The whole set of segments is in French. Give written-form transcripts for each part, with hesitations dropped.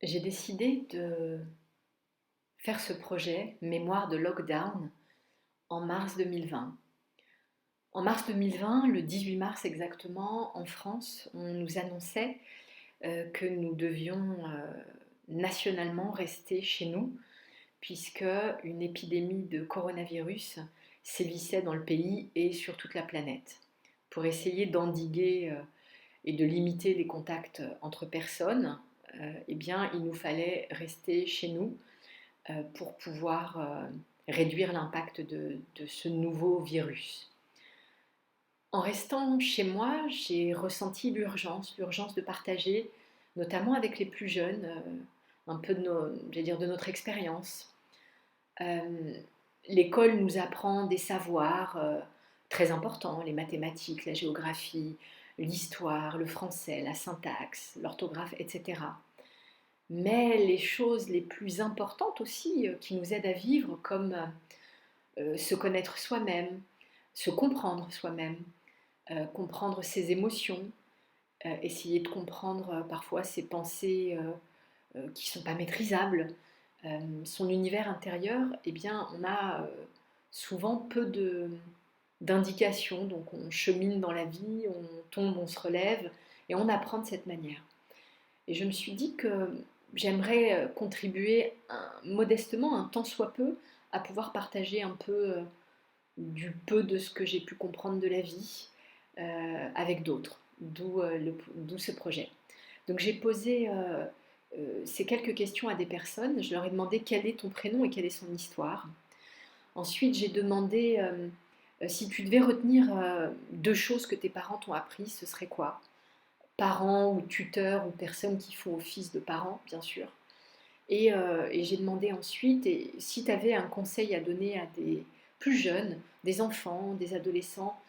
J'ai décidé de faire ce projet Mémoire de lockdown en mars 2020. En mars 2020, le 18 mars exactement, en France, on nous annonçait que nous devions nationalement rester chez nous puisque une épidémie de coronavirus sévissait dans le pays et sur toute la planète. Pour essayer d'endiguer et de limiter les contacts entre personnes, eh bien, il nous fallait rester chez nous pour pouvoir réduire l'impact de ce nouveau virus. En restant chez moi, j'ai ressenti l'urgence de partager, notamment avec les plus jeunes, un peu de notre expérience. Euh, L'école nous apprend des savoirs très importants, les mathématiques, la géographie, l'histoire, le français, la syntaxe, l'orthographe, etc. Mais les choses les plus importantes aussi qui nous aident à vivre, comme se connaître soi-même, se comprendre soi-même, comprendre ses émotions, essayer de comprendre parfois ses pensées qui ne sont pas maîtrisables, son univers intérieur, eh bien on a souvent d'indications, donc on chemine dans la vie, on tombe, on se relève, et on apprend de cette manière. Et je me suis dit que j'aimerais contribuer modestement, un tant soit peu, à pouvoir partager un peu du peu de ce que j'ai pu comprendre de la vie avec d'autres, d'où ce projet. Donc j'ai posé ces quelques questions à des personnes. Je leur ai demandé quel est ton prénom et quelle est son histoire. Ensuite, j'ai demandé si tu devais retenir deux choses que tes parents t'ont appris, ce serait quoi? Parents ou tuteurs ou personnes qui font office de parents, bien sûr. Et j'ai demandé ensuite si tu avais un conseil à donner à des plus jeunes, des enfants, des adolescents,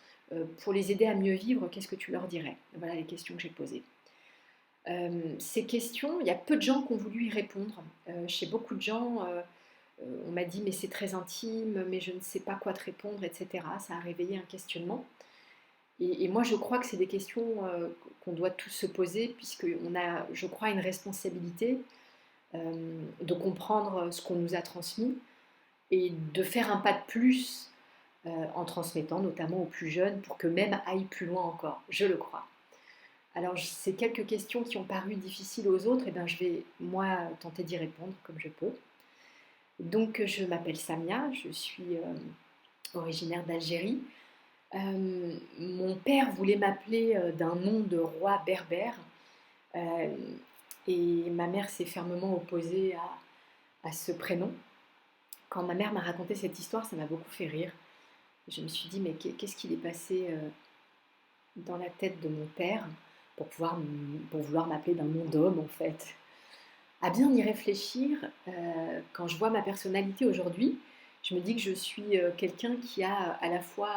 pour les aider à mieux vivre, qu'est-ce que tu leur dirais? Voilà les questions que j'ai posées. Ces questions, il y a peu de gens qui ont voulu y répondre. Chez beaucoup de gens, on m'a dit mais c'est très intime, mais je ne sais pas quoi te répondre, etc. Ça a réveillé un questionnement. Et moi, je crois que c'est des questions qu'on doit tous se poser, puisqu'on a, je crois, une responsabilité de comprendre ce qu'on nous a transmis et de faire un pas de plus en transmettant, notamment aux plus jeunes, pour que même aillent plus loin encore. Je le crois. Alors, ces quelques questions qui ont paru difficiles aux autres, eh ben, je vais, moi, tenter d'y répondre comme je peux. Donc, je m'appelle Samia, je suis originaire d'Algérie. Mon père voulait m'appeler d'un nom de roi berbère euh, et ma mère s'est fermement opposée à ce prénom. Quand ma mère m'a raconté cette histoire, ça m'a beaucoup fait rire. Je me suis dit, mais qu'est-ce qu'il est passé dans la tête de mon père pour vouloir m'appeler d'un nom d'homme, en fait. À bien y réfléchir, quand je vois ma personnalité aujourd'hui, je me dis que je suis quelqu'un qui a à la fois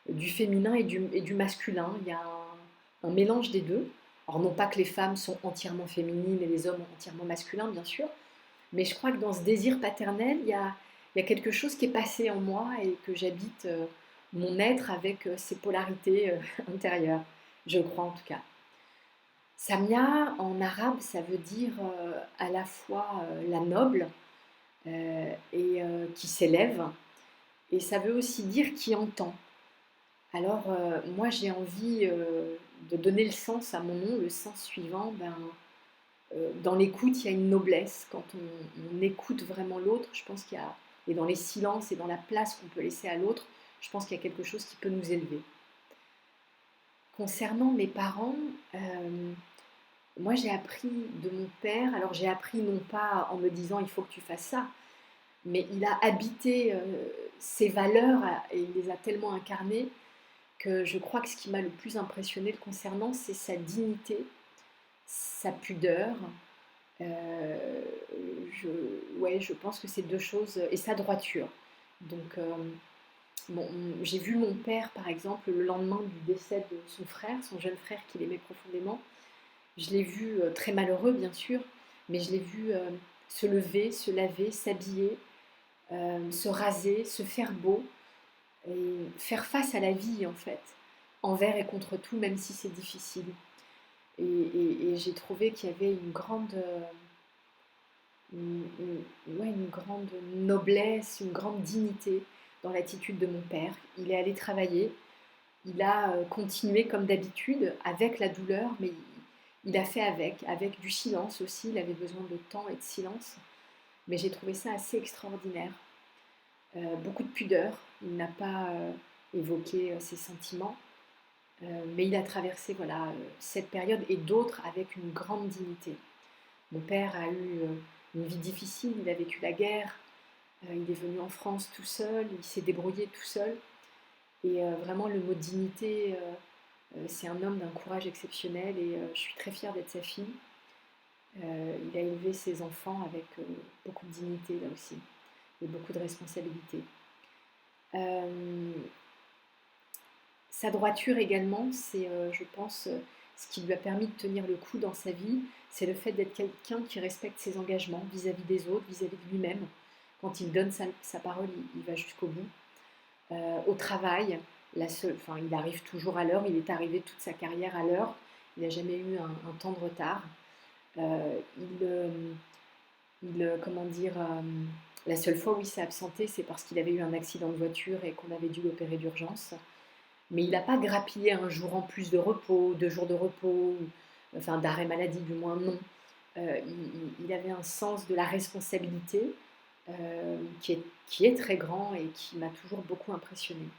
du féminin et du masculin. Il y a un mélange des deux. Alors non pas que les femmes sont entièrement féminines et les hommes entièrement masculins, bien sûr, mais je crois que dans ce désir paternel, il y a quelque chose qui est passé en moi et que j'habite mon être avec ses polarités intérieures. Je crois en tout cas. Samia, en arabe, ça veut dire à la fois la noble et qui s'élève, et ça veut aussi dire qui entend. Alors, moi, j'ai envie de donner le sens à mon nom, le sens suivant. Dans l'écoute, il y a une noblesse. Quand on écoute vraiment l'autre, je pense qu'il y a, et dans les silences et dans la place qu'on peut laisser à l'autre, je pense qu'il y a quelque chose qui peut nous élever. Concernant mes parents, moi j'ai appris de mon père, alors j'ai appris non pas en me disant il faut que tu fasses ça, mais il a habité ses valeurs et il les a tellement incarnées que je crois que ce qui m'a le plus impressionné le concernant, c'est sa dignité, sa pudeur. Euh, ouais, je pense que c'est deux choses, et sa droiture. Donc, bon, j'ai vu mon père, par exemple, le lendemain du décès de son frère, son jeune frère qu'il aimait profondément. Je l'ai vu très malheureux, bien sûr, mais je l'ai vu se lever, se laver, s'habiller, se raser, se faire beau, et faire face à la vie, en fait, envers et contre tout, même si c'est difficile. Et j'ai trouvé qu'il y avait une grande ouais, une grande noblesse, une grande dignité dans l'attitude de mon père. Il est allé travailler, il a continué comme d'habitude, avec la douleur, mais il a fait avec du silence aussi, il avait besoin de temps et de silence. Mais j'ai trouvé ça assez extraordinaire. Beaucoup de pudeur, il n'a pas évoqué ses sentiments, mais il a traversé voilà, cette période et d'autres avec une grande dignité. Mon père a eu une vie difficile, il a vécu la guerre, il est venu en France tout seul, il s'est débrouillé tout seul. Et vraiment, le mot dignité, c'est un homme d'un courage exceptionnel et je suis très fière d'être sa fille. Il a élevé ses enfants avec beaucoup de dignité là aussi et beaucoup de responsabilité. Euh, Sa droiture également, c'est, je pense, ce qui lui a permis de tenir le coup dans sa vie, c'est le fait d'être quelqu'un qui respecte ses engagements vis-à-vis des autres, vis-à-vis de lui-même. Quand il donne sa parole, il va jusqu'au bout. Au travail, il arrive toujours à l'heure, il est arrivé toute sa carrière à l'heure, il n'a jamais eu un temps de retard. Euh, il, euh, Comment dire, la seule fois où il s'est absenté, c'est parce qu'il avait eu un accident de voiture et qu'on avait dû l'opérer d'urgence. Mais il n'a pas grappillé un jour en plus de repos, 2 jours de repos, enfin d'arrêt maladie du moins, non. Il avait un sens de la responsabilité qui est très grand et qui m'a toujours beaucoup impressionnée.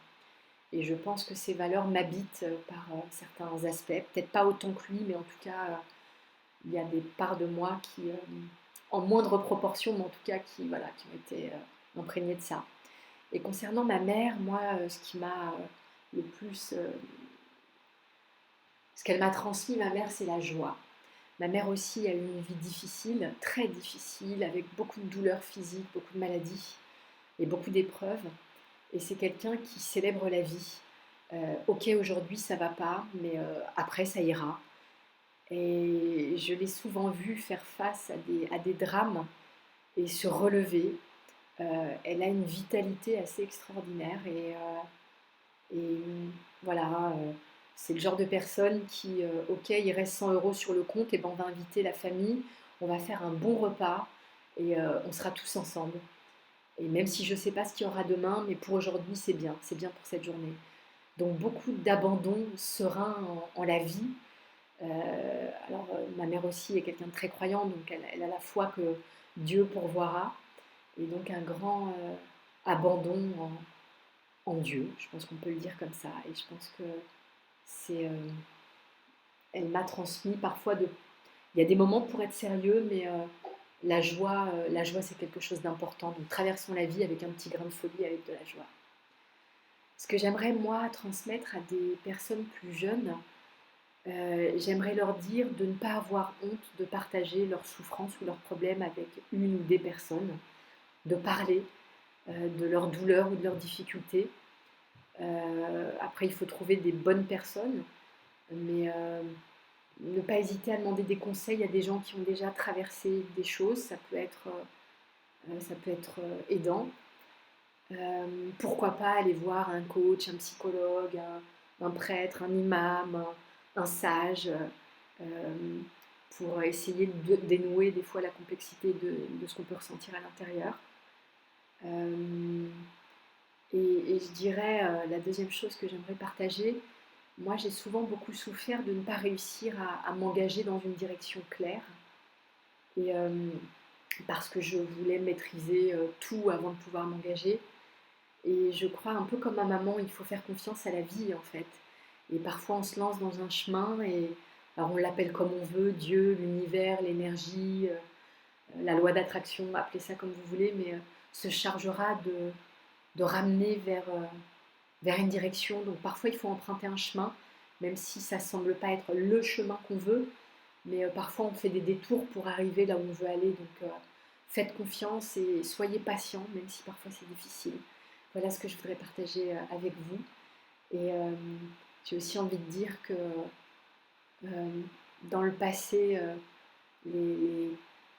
Et je pense que ces valeurs m'habitent par certains aspects, peut-être pas autant que lui, mais en tout cas, il y a des parts de moi qui, en moindre proportion, mais en tout cas, voilà, qui ont été imprégnées de ça. Et concernant ma mère, moi, ce qui m'a le plus. Ce qu'elle m'a transmis, ma mère, c'est la joie. Ma mère aussi a eu une vie difficile, très difficile, avec beaucoup de douleurs physiques, beaucoup de maladies et beaucoup d'épreuves. Et c'est quelqu'un qui célèbre la vie. Ok, aujourd'hui ça va pas, mais après ça ira. Et je l'ai souvent vue faire face à des drames et se relever. Elle a une vitalité assez extraordinaire et voilà, c'est le genre de personne qui, ok, il reste 100 € sur le compte, et ben on va inviter la famille, on va faire un bon repas et on sera tous ensemble. Et même si je ne sais pas ce qu'il y aura demain, mais pour aujourd'hui c'est bien pour cette journée. Donc beaucoup d'abandon serein en la vie. Ma mère aussi est quelqu'un de très croyant, donc elle a la foi que Dieu pourvoira, et donc un grand abandon en Dieu, je pense qu'on peut le dire comme ça. Et je pense que c'est, elle m'a transmis parfois de. Il y a des moments pour être sérieux, mais la joie c'est quelque chose d'important. Donc traversons la vie avec un petit grain de folie, avec de la joie. Ce que j'aimerais moi transmettre à des personnes plus jeunes, j'aimerais leur dire de ne pas avoir honte de partager leurs souffrances ou leurs problèmes avec une ou des personnes, de parler de leurs douleurs ou de leurs difficultés. Après, il faut trouver des bonnes personnes, mais ne pas hésiter à demander des conseils à des gens qui ont déjà traversé des choses, ça peut être aidant. Pourquoi pas aller voir un coach, un psychologue, un prêtre, un imam, un sage, pour essayer de dénouer des fois la complexité de ce qu'on peut ressentir à l'intérieur. Euh, et je dirais, la deuxième chose que j'aimerais partager, moi j'ai souvent beaucoup souffert de ne pas réussir à m'engager dans une direction claire. Et parce que je voulais maîtriser tout avant de pouvoir m'engager. Et je crois un peu comme ma maman, il faut faire confiance à la vie en fait. Et parfois on se lance dans un chemin et alors on l'appelle comme on veut, Dieu, l'univers, l'énergie, la loi d'attraction, appelez ça comme vous voulez, mais se chargera de ramener vers une direction. Donc parfois il faut emprunter un chemin, même si ça ne semble pas être le chemin qu'on veut, mais parfois on fait des détours pour arriver là où on veut aller. Donc faites confiance et soyez patient, même si parfois c'est difficile. Voilà ce que je voudrais partager avec vous. Et j'ai aussi envie de dire que dans le passé,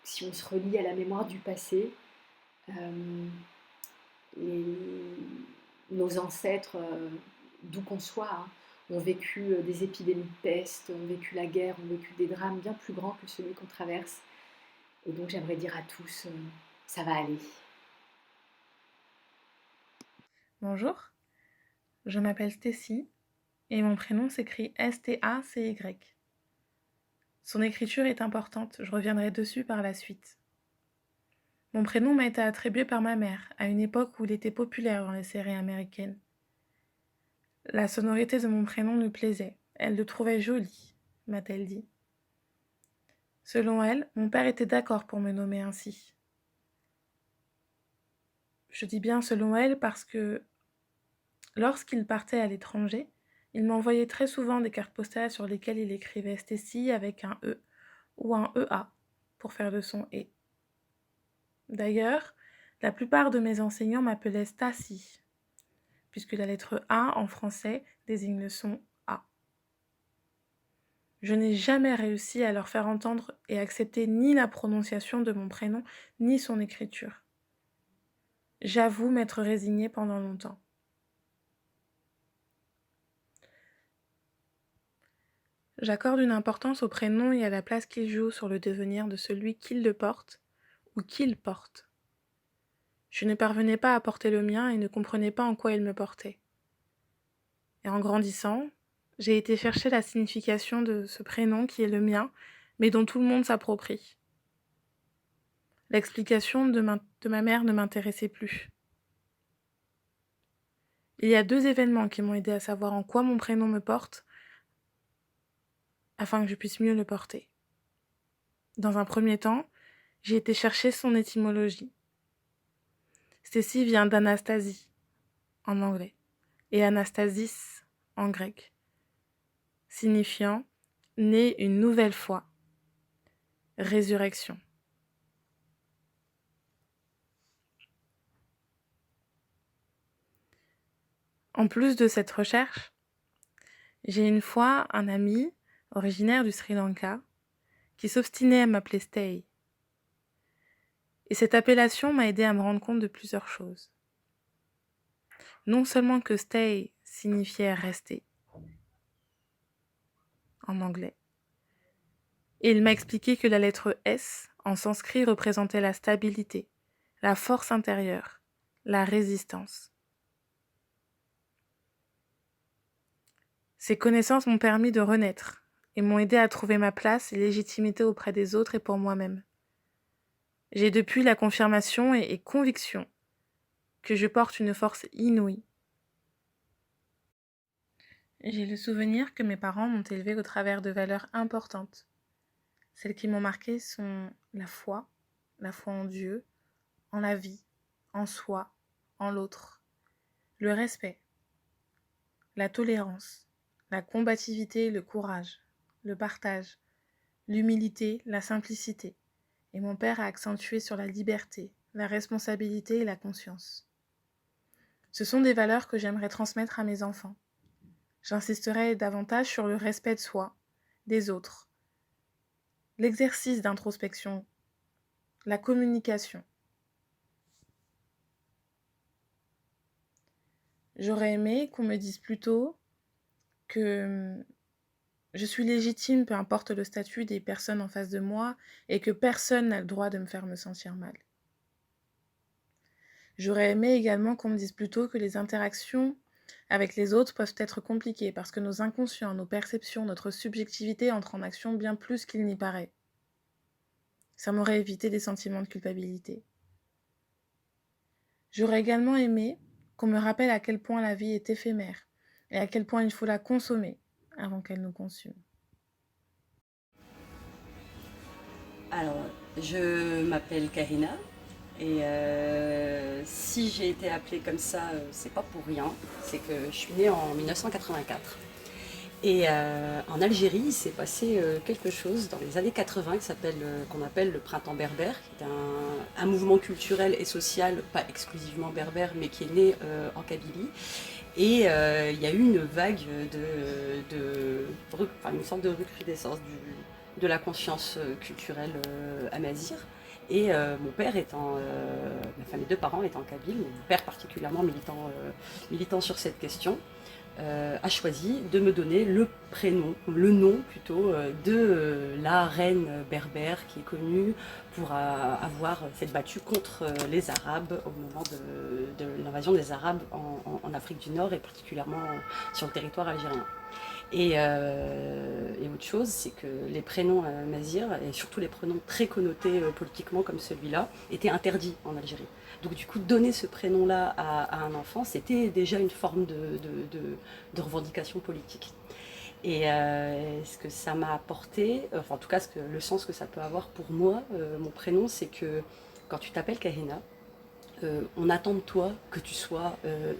si on se relie à la mémoire du passé, euh, les- nos ancêtres, d'où qu'on soit, hein, ont vécu des épidémies de peste, ont vécu la guerre, ont vécu des drames bien plus grands que celui qu'on traverse. Et donc j'aimerais dire à tous, ça va aller. Bonjour, je m'appelle Stacy et mon prénom s'écrit S-T-A-C-Y. Son écriture est importante, je reviendrai dessus par la suite. Mon prénom m'a été attribué par ma mère, à une époque où il était populaire dans les séries américaines. La sonorité de mon prénom lui plaisait, elle le trouvait joli, m'a-t-elle dit. Selon elle, mon père était d'accord pour me nommer ainsi. Je dis bien selon elle parce que, lorsqu'il partait à l'étranger, il m'envoyait très souvent des cartes postales sur lesquelles il écrivait Stacy avec un E ou un EA pour faire le son E. D'ailleurs, la plupart de mes enseignants m'appelaient Stacy, puisque la lettre A en français désigne le son A. Je n'ai jamais réussi à leur faire entendre et accepter ni la prononciation de mon prénom, ni son écriture. J'avoue m'être résignée pendant longtemps. J'accorde une importance au prénom et à la place qu'il joue sur le devenir de celui qui le porte ou qu'il porte. Je ne parvenais pas à porter le mien et ne comprenais pas en quoi il me portait. Et en grandissant, j'ai été chercher la signification de ce prénom qui est le mien, mais dont tout le monde s'approprie. L'explication de ma mère ne m'intéressait plus. Il y a 2 événements qui m'ont aidé à savoir en quoi mon prénom me porte, afin que je puisse mieux le porter. Dans un premier temps, j'ai été chercher son étymologie. Stacy vient d'Anastasie, en anglais, et Anastasis, en grec, signifiant « né une nouvelle fois », résurrection. En plus de cette recherche, j'ai une fois un ami, originaire du Sri Lanka, qui s'obstinait à m'appeler Stay. Et cette appellation m'a aidé à me rendre compte de plusieurs choses. Non seulement que Stay signifiait rester, en anglais, et il m'a expliqué que la lettre S, en sanskrit, représentait la stabilité, la force intérieure, la résistance. Ces connaissances m'ont permis de renaître et m'ont aidé à trouver ma place et légitimité auprès des autres et pour moi-même. J'ai depuis la confirmation et conviction que je porte une force inouïe. J'ai le souvenir que mes parents m'ont élevée au travers de valeurs importantes. Celles qui m'ont marquée sont la foi en Dieu, en la vie, en soi, en l'autre, le respect, la tolérance, la combativité, le courage, le partage, l'humilité, la simplicité. Et mon père a accentué sur la liberté, la responsabilité et la conscience. Ce sont des valeurs que j'aimerais transmettre à mes enfants. J'insisterai davantage sur le respect de soi, des autres, l'exercice d'introspection, la communication. J'aurais aimé qu'on me dise plutôt que je suis légitime, peu importe le statut des personnes en face de moi, et que personne n'a le droit de me faire me sentir mal. J'aurais aimé également qu'on me dise plutôt que les interactions avec les autres peuvent être compliquées parce que nos inconscients, nos perceptions, notre subjectivité entrent en action bien plus qu'il n'y paraît. Ça m'aurait évité des sentiments de culpabilité. J'aurais également aimé qu'on me rappelle à quel point la vie est éphémère et à quel point il faut la consommer avant qu'elle nous consume. Alors, je m'appelle Karina et si j'ai été appelée comme ça, c'est pas pour rien. C'est que je suis née en 1984. Et en Algérie, il s'est passé quelque chose dans les années 80 qu'on appelle le printemps berbère, qui est un mouvement culturel et social, pas exclusivement berbère, mais qui est né en Kabylie. Et il y a eu une vague une sorte de recrudescence de la conscience culturelle amazigh. Et mon père mes deux parents étant kabyles, mon père particulièrement militant sur cette question, a choisi de me donner le nom plutôt, de la reine berbère qui est connue pour avoir s'être battue contre les Arabes au moment de l'invasion des Arabes en Afrique du Nord et particulièrement sur le territoire algérien. Et autre chose, c'est que les prénoms mazir, et surtout les prénoms très connotés politiquement comme celui-là, étaient interdits en Algérie. Donc du coup, donner ce prénom-là à un enfant, c'était déjà une forme de revendication politique. Et ce que ça m'a apporté, enfin en tout cas le sens que ça peut avoir pour moi, mon prénom, c'est que quand tu t'appelles Kahina, on attend de toi que tu sois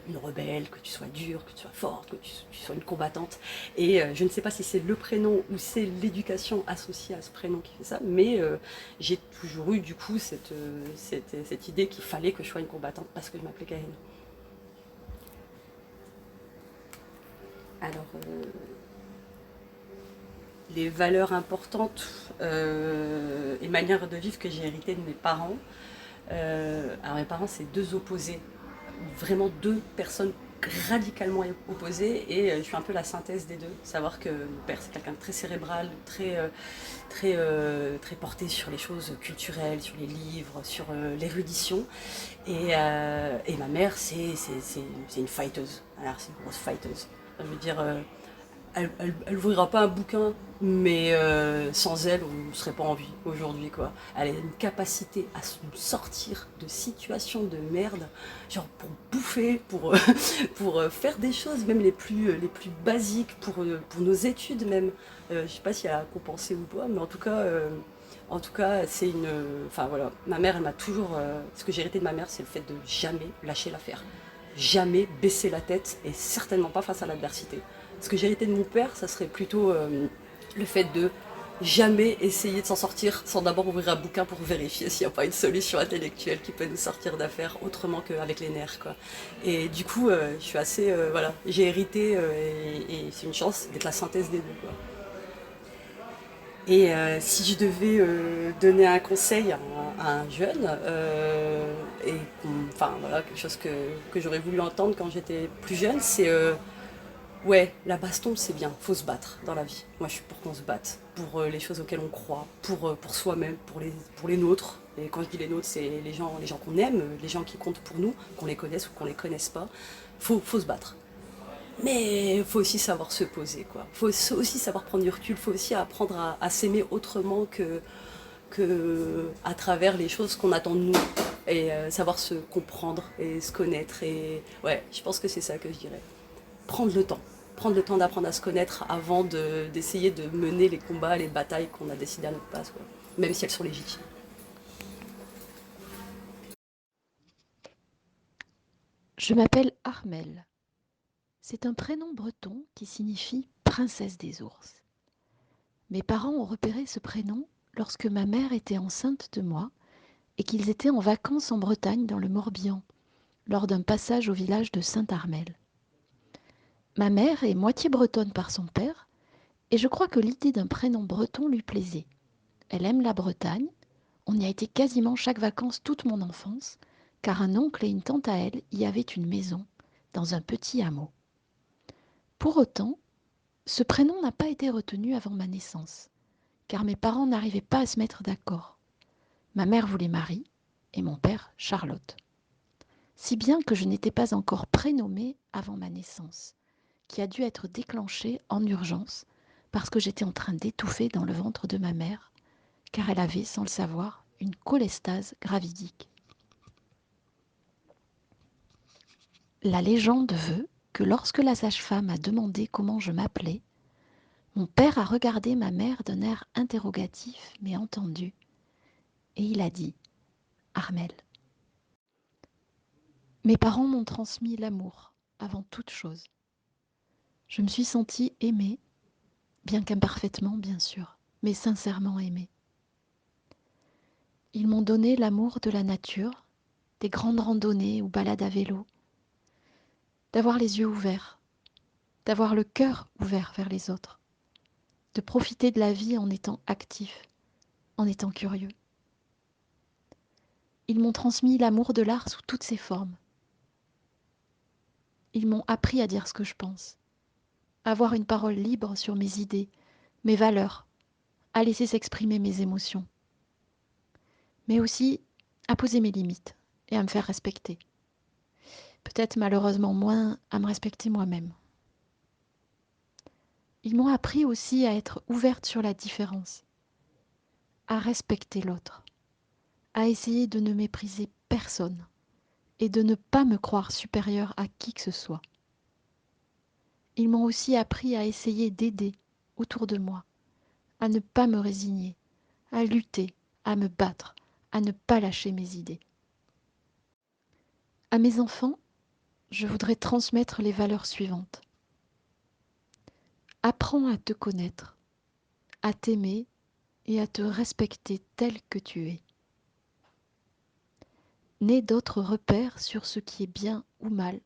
une rebelle, que tu sois dure, que tu sois forte, que tu sois une combattante. Et je ne sais pas si c'est le prénom ou c'est l'éducation associée à ce prénom qui fait ça, mais j'ai toujours eu du coup cette idée qu'il fallait que je sois une combattante parce que je m'appelais Karine. Alors, les valeurs importantes et manières de vivre que j'ai héritées de mes parents, alors mes parents, c'est deux opposés, vraiment deux personnes radicalement opposées, et je suis un peu la synthèse des deux. Savoir que mon père, c'est quelqu'un de très cérébral, très porté sur les choses culturelles, sur les livres, sur l'érudition, et ma mère, c'est une fighteuse. Alors c'est une grosse fighteuse. Je veux dire, elle ouvrira pas un bouquin, mais sans elle, on ne serait pas en vie aujourd'hui, quoi. Elle a une capacité à nous sortir de situations de merde, genre pour bouffer, pour faire des choses, même les plus basiques, pour nos études même. Je sais pas si elle a compensé ou pas, mais en tout cas, c'est une. Enfin voilà, ma mère, elle m'a toujours. Ce que j'ai hérité de ma mère, c'est le fait de jamais lâcher l'affaire. Jamais baisser la tête, et certainement pas face à l'adversité. Ce que j'ai hérité de mon père, ça serait plutôt le fait de jamais essayer de s'en sortir sans d'abord ouvrir un bouquin pour vérifier s'il n'y a pas une solution intellectuelle qui peut nous sortir d'affaire autrement qu'avec les nerfs, quoi. Et du coup, je suis assez. Voilà, j'ai hérité, et c'est une chance d'être la synthèse des deux, quoi. Et si je devais donner un conseil à un jeune, enfin voilà, quelque chose que j'aurais voulu entendre quand j'étais plus jeune, c'est ouais, la baston, c'est bien, faut se battre dans la vie. Moi, je suis pour qu'on se batte, pour les choses auxquelles on croit, pour soi-même, pour les nôtres. Et quand je dis les nôtres, c'est les gens qu'on aime, les gens qui comptent pour nous, qu'on les connaisse ou qu'on les connaisse pas. Faut se battre. Mais il faut aussi savoir se poser, quoi. Faut aussi savoir prendre du recul, faut aussi apprendre à s'aimer autrement que à travers les choses qu'on attend de nous. Et savoir se comprendre et se connaître. Et ouais, je pense que c'est ça que je dirais. Prendre le temps. Prendre le temps d'apprendre à se connaître avant d'essayer de mener les combats, les batailles qu'on a décidées à notre place, quoi. Même si elles sont légitimes. Je m'appelle Armelle. C'est un prénom breton qui signifie princesse des ours. Mes parents ont repéré ce prénom lorsque ma mère était enceinte de moi et qu'ils étaient en vacances en Bretagne dans le Morbihan, lors d'un passage au village de Saint-Armel. Ma mère est moitié bretonne par son père et je crois que l'idée d'un prénom breton lui plaisait. Elle aime la Bretagne, on y a été quasiment chaque vacances toute mon enfance, car un oncle et une tante à elle y avaient une maison, dans un petit hameau. Pour autant, ce prénom n'a pas été retenu avant ma naissance, car mes parents n'arrivaient pas à se mettre d'accord. Ma mère voulait Marie et mon père Charlotte. Si bien que je n'étais pas encore prénommée avant ma naissance, qui a dû être déclenchée en urgence parce que j'étais en train d'étouffer dans le ventre de ma mère, car elle avait, sans le savoir, une cholestase gravidique. La légende veut que lorsque la sage-femme a demandé comment je m'appelais, mon père a regardé ma mère d'un air interrogatif mais entendu, et il a dit « Armelle ». Mes parents m'ont transmis l'amour avant toute chose. Je me suis sentie aimée, bien qu'imparfaitement bien sûr, mais sincèrement aimée. Ils m'ont donné l'amour de la nature, des grandes randonnées ou balades à vélo, d'avoir les yeux ouverts, d'avoir le cœur ouvert vers les autres, de profiter de la vie en étant actif, en étant curieux. Ils m'ont transmis l'amour de l'art sous toutes ses formes. Ils m'ont appris à dire ce que je pense, à avoir une parole libre sur mes idées, mes valeurs, à laisser s'exprimer mes émotions, mais aussi à poser mes limites et à me faire respecter. Peut-être malheureusement moins à me respecter moi-même. Ils m'ont appris aussi à être ouverte sur la différence, à respecter l'autre, à essayer de ne mépriser personne et de ne pas me croire supérieure à qui que ce soit. Ils m'ont aussi appris à essayer d'aider autour de moi, à ne pas me résigner, à lutter, à me battre, à ne pas lâcher mes idées. À mes enfants, je voudrais transmettre les valeurs suivantes. Apprends à te connaître, à t'aimer et à te respecter tel que tu es. N'aie d'autres repères sur ce qui est bien ou mal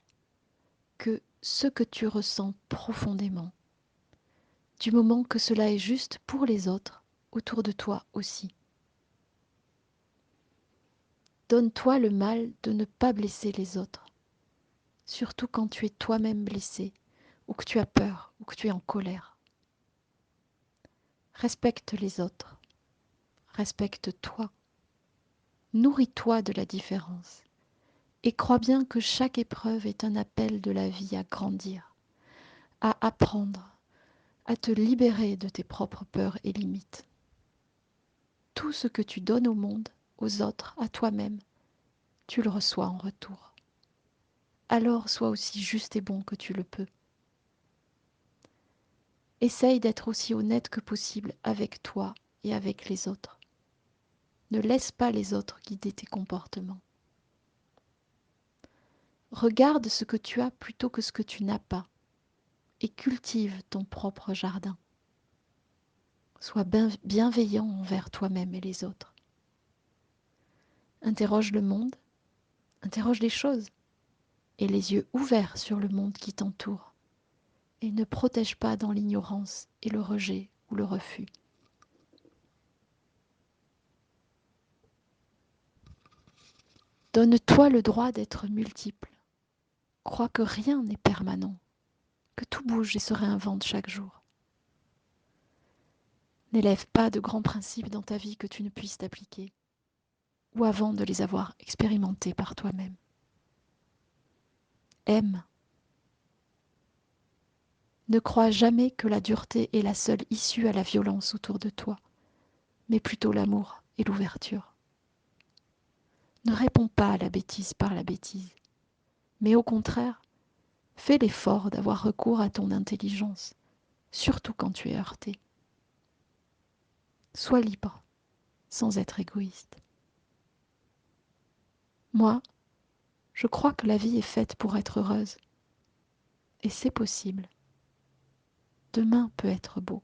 que ce que tu ressens profondément, du moment que cela est juste pour les autres, autour de toi aussi. Donne-toi le mal de ne pas blesser les autres, surtout quand tu es toi-même blessé, ou que tu as peur, ou que tu es en colère. Respecte les autres, respecte-toi, nourris-toi de la différence, et crois bien que chaque épreuve est un appel de la vie à grandir, à apprendre, à te libérer de tes propres peurs et limites. Tout ce que tu donnes au monde, aux autres, à toi-même, tu le reçois en retour. Alors sois aussi juste et bon que tu le peux. Essaye d'être aussi honnête que possible avec toi et avec les autres. Ne laisse pas les autres guider tes comportements. Regarde ce que tu as plutôt que ce que tu n'as pas et cultive ton propre jardin. Sois bienveillant envers toi-même et les autres. Interroge le monde, interroge les choses et les yeux ouverts sur le monde qui t'entoure et ne protège pas dans l'ignorance et le rejet ou le refus. Donne-toi le droit d'être multiple. Crois que rien n'est permanent, que tout bouge et se réinvente chaque jour. N'élève pas de grands principes dans ta vie que tu ne puisses t'appliquer, ou avant de les avoir expérimentés par toi-même. Aime. Ne crois jamais que la dureté est la seule issue à la violence autour de toi, mais plutôt l'amour et l'ouverture. Ne réponds pas à la bêtise par la bêtise, mais au contraire, fais l'effort d'avoir recours à ton intelligence, surtout quand tu es heurté. Sois libre, sans être égoïste. Moi, je crois que la vie est faite pour être heureuse. Et c'est possible. Demain peut être beau.